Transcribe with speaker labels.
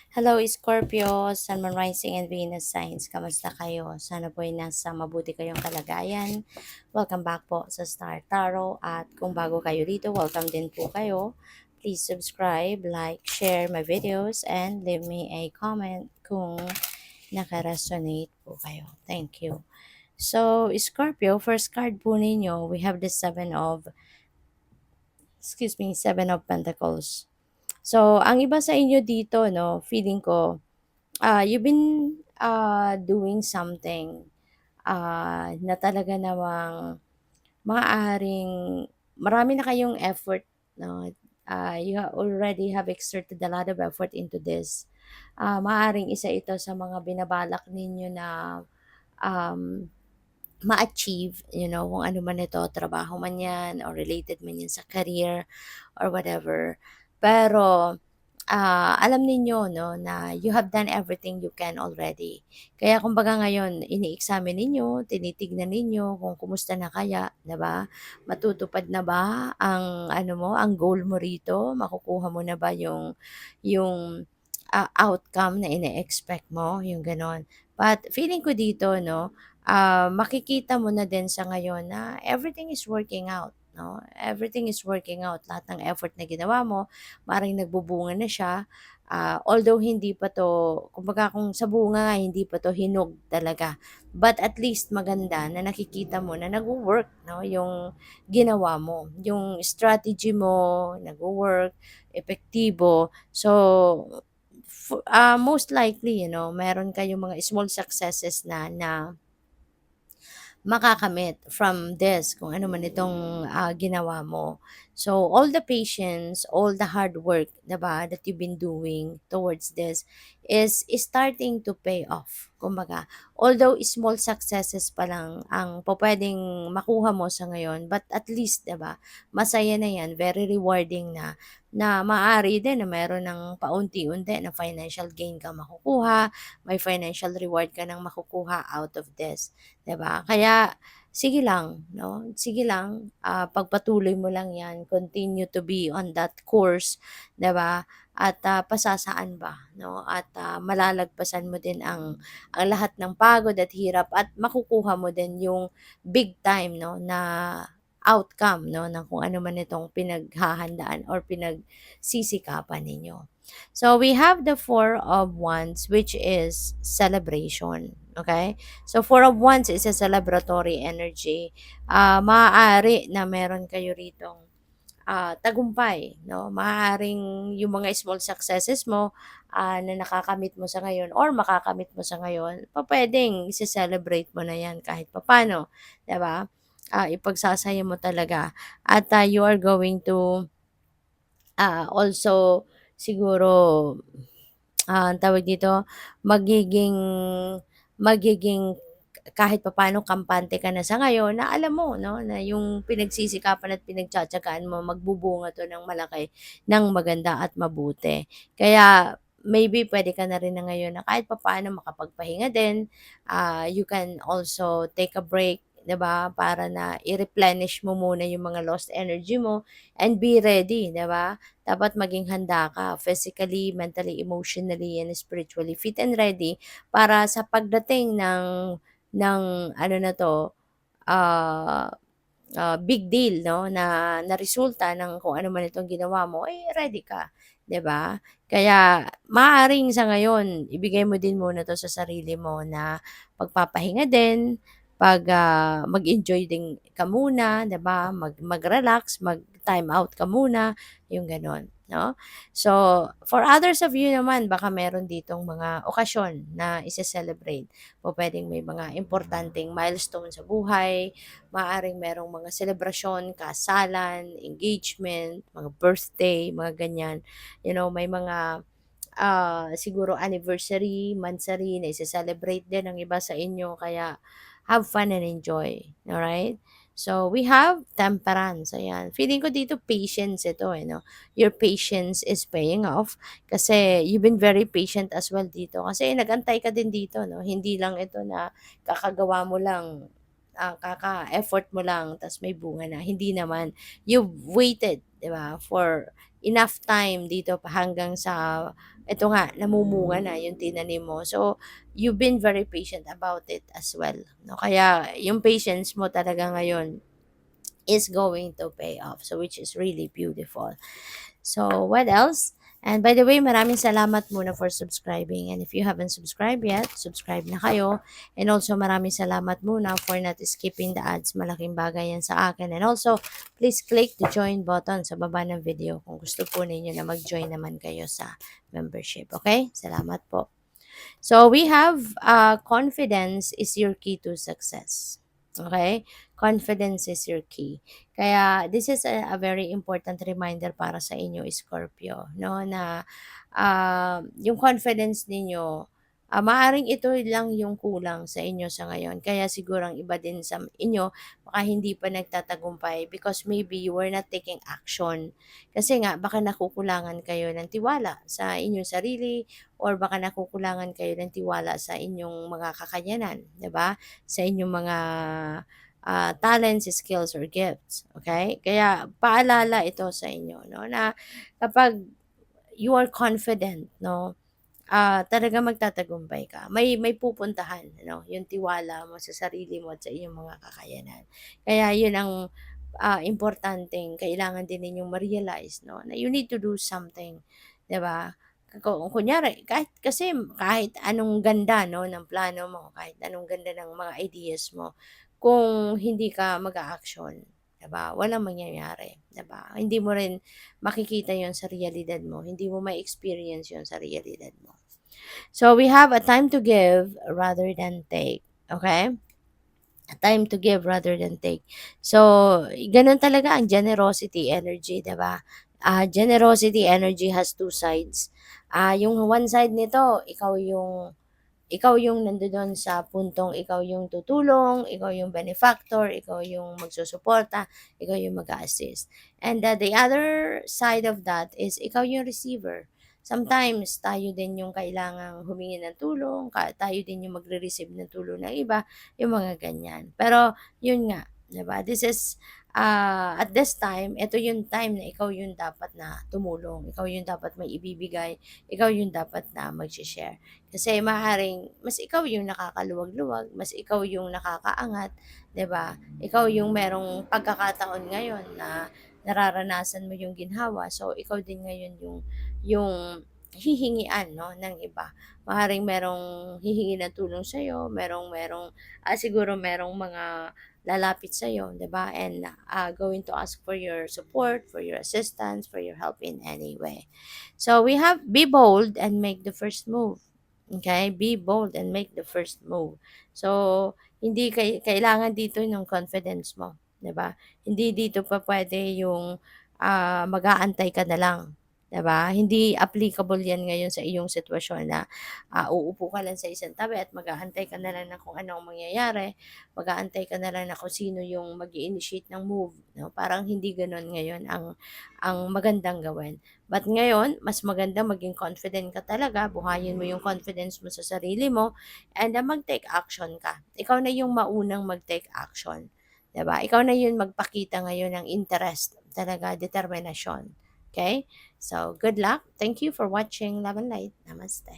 Speaker 1: Hello, Scorpio, Sun, Moon, Rising, and Venus signs. Kamusta kayo? Sana po ay nasa mabuti kayong kalagayan. Welcome back po sa Star Tarot. At kung bago kayo dito, welcome din po kayo. Please subscribe, like, share my videos, and leave me a comment kung nakaresonate po kayo. Thank you. So, Scorpio, first card po ninyo, we have the Seven of Pentacles. So, ang iba sa inyo dito, no, feeling ko, you've been doing something na talaga namang maaaring marami na kayong effort, no? Already have exerted a lot of effort into this. Maaaring isa ito sa mga binabalak ninyo na um, ma-achieve, kung ano man ito, trabaho man yan, or related man yan sa career, or whatever. Pero, alam ninyo, no, na you have done everything you can already. Kaya kumbaga ngayon, ini-examine ninyo, tinitignan ninyo kung kumusta na kaya, 'di ba? Matutupad na ba ang ano mo, ang goal mo rito? Makukuha mo na ba yung outcome na ine-expect mo, yung gano'n. But feeling ko dito, no, makikita mo na din sa ngayon na everything is working out, no? Everything is working out. Lahat ng effort na ginawa mo, maaaring nagbubunga na siya. Although hindi pa 'to, kumbaga kung sa bunga nga hindi pa 'to hinog talaga. But at least maganda na nakikita mo na nagwo-work, no, yung ginawa mo. Yung strategy mo nagwo-work, epektibo. So, most likely, meron kayong mga small successes na makakamit from this, kung ano man itong ginawa mo. So, all the patience, all the hard work, diba, that you've been doing towards this is starting to pay off. Kumbaga, although small successes pa lang ang pwedeng makuha mo sa ngayon, but at least, diba, masaya na yan, very rewarding na maaari din na meron ng paunti-unti na financial gain ka makukuha, may financial reward ka nang makukuha out of this. 'Di ba? Kaya sige lang, 'no? Sige lang, pagpatuloy mo lang 'yan, continue to be on that course, 'di ba? At pasasaan ba, 'no? At malalagpasan mo din ang lahat ng pagod at hirap at makukuha mo din yung big time, 'no, na outcome, 'no, ng kung ano man itong pinaghahandaan or pinagsisikapan ninyo. So we have the Four of Wands, which is celebration. Okay? So, Four of Wands is a celebratory energy. Maaari na meron kayo ritong tagumpay, no? Maaaring yung mga small successes mo na nakakamit mo sa ngayon or makakamit mo sa ngayon, pwedeng i-celebrate mo na yan kahit papano, 'di ba? Ipagsasaya mo talaga. At you are going to also siguro ang tawag dito, magiging magiging kahit papaano kampante ka na sa ngayon na alam mo, 'no, na yung pinagsisikapan at pinagtiyatiyagaan mo magbubunga 'to ng malaki, ng maganda at mabuti. Kaya maybe puwede ka na rin na ngayon na kahit papaano makapagpahinga din, you can also take a break, 'di ba, para na i-replenish mo muna yung mga lost energy mo and be ready, 'di ba? Dapat maging handa ka physically, mentally, emotionally, and spiritually fit and ready para sa pagdating ng ano na 'to, ah, big deal, 'no, na resulta ng kung ano man itong ginawa mo, eh, ready ka, 'di ba? Kaya maaaring sa ngayon ibigay mo din muna 'to sa sarili mo na pagpapahinga din, mag-enjoy din ka muna, 'di ba? Mag-relax, mag-time out ka muna, yung gano'n, 'no? So, for others of you naman baka meron ditong mga okasyon na ise-celebrate. Pupuwedeng may mga importanteng milestone sa buhay, maaaring merong mga selebrasyon, kasalan, engagement, mga birthday, mga ganyan. May mga siguro anniversary, mansary na ise-celebrate din ng iba sa inyo kaya have fun and enjoy, alright? So, we have temperance, ayan. Feeling ko dito patience ito, eh, 'no? Your patience is paying off kasi you've been very patient as well dito. Kasi nag-antay ka din dito, 'no? Hindi lang ito na kakagawa mo lang, kaka-effort mo lang ta's may bunga na, hindi naman. You've waited, 'di ba, for enough time dito pa hanggang sa eto nga namumunga na yung tinanim mo. So, you've been very patient about it as well, 'no. Kaya yung patience mo talaga ngayon is going to pay off. So, which is really beautiful. So, what else? And by the way, maraming salamat muna for subscribing. And if you haven't subscribed yet, subscribe na kayo. And also, maraming salamat muna for not skipping the ads. Malaking bagay yan sa akin. And also, please click the join button sa baba ng video kung gusto po ninyo na mag-join naman kayo sa membership. Okay? Salamat po. So we have confidence is your key to success. Okay? Confidence is your key. Kaya this is a very important reminder para sa inyo, Scorpio, no, na yung confidence ninyo, maaring ito lang yung kulang sa inyo sa ngayon. Kaya siguro ang iba din sa inyo, baka hindi pa nagtatagumpay because maybe you were not taking action. Kasi nga, baka nakukulangan kayo ng tiwala sa inyong sarili, or baka nakukulangan kayo ng tiwala sa inyong mga kakayanan, 'di ba? Sa inyong mga talents, skills, or gifts, okay? Kaya paalala ito sa inyo, no, na kapag you are confident, no, talagang magtatagumpay ka. May pupuntahan, no, yung tiwala mo sa sarili mo at sa iyong mga kakayanan. Kaya yun ang importanteng kailangan din ninyong ma-realize, no, na you need to do something, 'di ba? Kunyari, kahit anong ganda, no, ng plano mo, kahit anong ganda ng mga ideas mo, kung hindi ka mag-a-action, 'di ba, walang mangyayari, 'di ba? Hindi mo rin makikita yon sa realidad mo, hindi mo ma-experience yon sa realidad mo. So, we have a time to give rather than take, okay? A time to give rather than take. So, ganun talaga ang generosity energy, 'di ba? Generosity energy has two sides. Yung one side nito, ikaw yung nandoon sa puntong ikaw yung tutulong, ikaw yung benefactor, ikaw yung magsusuporta, ikaw yung mag-a-assist. And the other side of that is ikaw yung receiver. Sometimes tayo din yung kailangang humingi ng tulong, tayo din yung magre-receive ng tulong ng iba, yung mga ganyan. Pero yun nga, 'di ba? At this time, ito yung time na ikaw yung dapat na tumulong, ikaw yung dapat may ibibigay, ikaw yung dapat na mag-share. Kasi maaaring mas ikaw yung nakakaluwag-luwag, mas ikaw yung nakakaangat, 'di ba? Ikaw yung merong pagkakataon ngayon na nararanasan mo yung ginhawa. So ikaw din ngayon yung hihingian, no, ng iba. Maaaring merong hihingi ng tulong sa iyo, merong siguro merong mga lalapit sa iyo, 'di ba? And going to ask for your support, for your assistance, for your help in any way. So we have be bold and make the first move. Okay? Be bold and make the first move. So, hindi kailangan dito yung confidence mo, 'di ba? Hindi dito pa pwede yung mag-aantay ka na lang, 'di ba? Hindi applicable 'yan ngayon sa iyong sitwasyon na uupo ka lang sa isang tabi at mag-aantay ka na lang na kung ano ang mangyayari, mag-aantay ka na lang na kung sino yung mag-i-initiate ng move, 'no? Parang hindi gano'n ngayon ang magandang gawin. But ngayon, mas maganda maging confident ka talaga, buhayin mo yung confidence mo sa sarili mo, and mag-take action ka. Ikaw na yung maunang mag-take action, 'di ba? Ikaw na yung magpakita ngayon ng interest, talaga determinasyon. Okay? So, good luck. Thank you for watching Love and Light. Namaste.